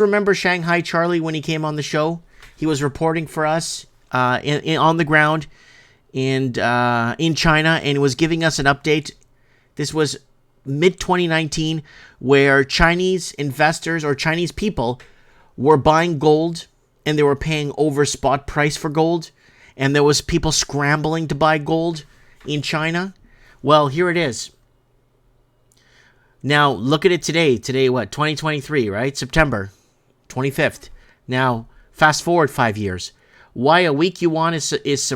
Remember Shanghai Charlie when he came on the show? He was reporting for us on the ground in China, and was giving us an update. This was mid-2019, where Chinese investors or Chinese people were buying gold, and they were paying over spot price for gold, and there was people scrambling to buy gold in China. Well, here it is. Now, look at it today. Today, what? 2023, right? September 25th. Now, fast forward 5 years. Why a weak yuan is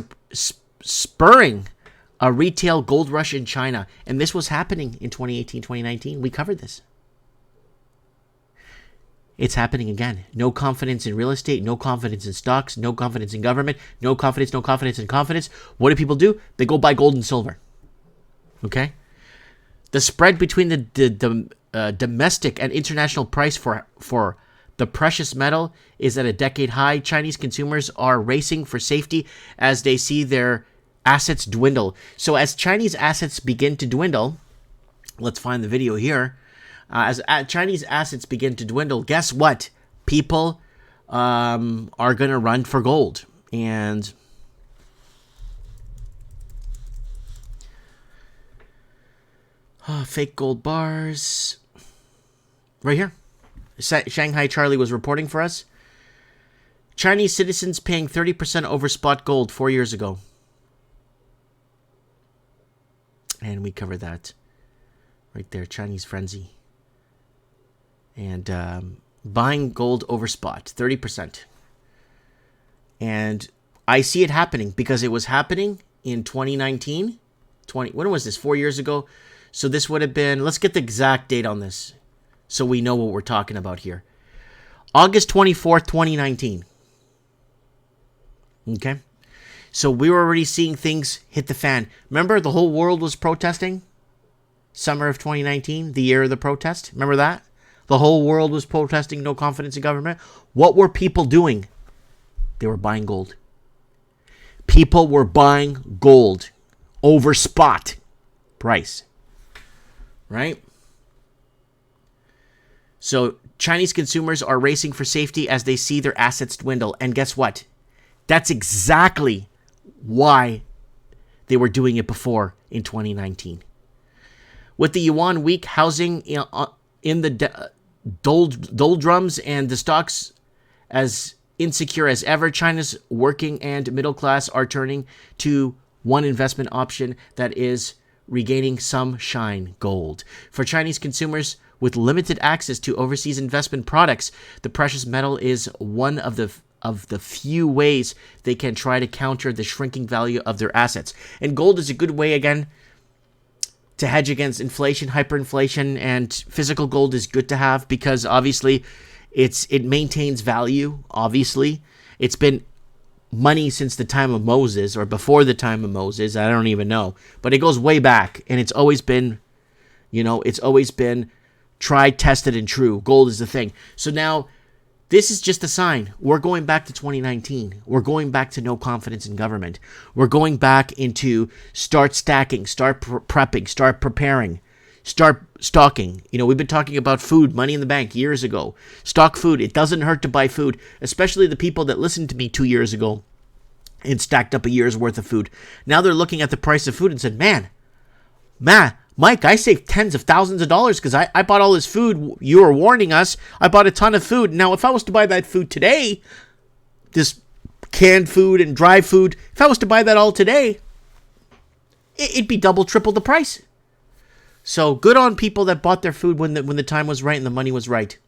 spurring a retail gold rush in China. And this was happening in 2018, 2019. We covered this. It's happening again. No confidence in real estate, no confidence in stocks, no confidence in government, no confidence in confidence. What do people do? They go buy gold and silver. Okay? The spread between the domestic and international price for the precious metal is at a decade high. Chinese consumers are racing for safety as they see their assets dwindle. So as Chinese assets begin to dwindle, let's find the video here. As Chinese assets begin to dwindle, guess what? People are going to run for gold. And fake gold bars. Right here. Shanghai Charlie was reporting for us. Chinese citizens paying 30% over spot gold 4 years ago. And we covered that right there. Chinese frenzy. And buying gold over spot, 30%. And I see it happening because it was happening in 2019. When was this? 4 years ago. So this would have been, let's get the exact date on this so we know what we're talking about here. August 24th, 2019. Okay. So we were already seeing things hit the fan. Remember, the whole world was protesting? Summer of 2019, the year of the protest. Remember that? The whole world was protesting, no confidence in government. What were people doing? They were buying gold. People were buying gold over spot price. Right? So Chinese consumers are racing for safety as they see their assets dwindle. And guess what? That's exactly why they were doing it before in 2019. With the yuan weak, housing in the doldrums and the stocks as insecure as ever, China's working and middle class are turning to one investment option that is regaining some shine: gold. For Chinese consumers with limited access to overseas investment products, the precious metal is one of the few ways they can try to counter the shrinking value of their assets. And gold is a good way, again, to hedge against inflation, hyperinflation, and physical gold is good to have because obviously it maintains value. Obviously, it's been money since the time of Moses or before the time of Moses. I don't even know, but it goes way back, and it's always been, it's always been tried, tested, and true. Gold is the thing. So now this is just a sign. We're going back to 2019. We're going back to no confidence in government. We're going back into start stacking, start prepping, start preparing, start stocking. We've been talking about food, money in the bank years ago. Stock food. It doesn't hurt to buy food, especially the people that listened to me 2 years ago and stacked up a year's worth of food. Now they're looking at the price of food and said, man, Mike, I saved tens of thousands of dollars because I bought all this food. You were warning us. I bought a ton of food. Now, if I was to buy that food today, this canned food and dry food, if I was to buy that all today, it'd be double, triple the price. So good on people that bought their food when the time was right and the money was right.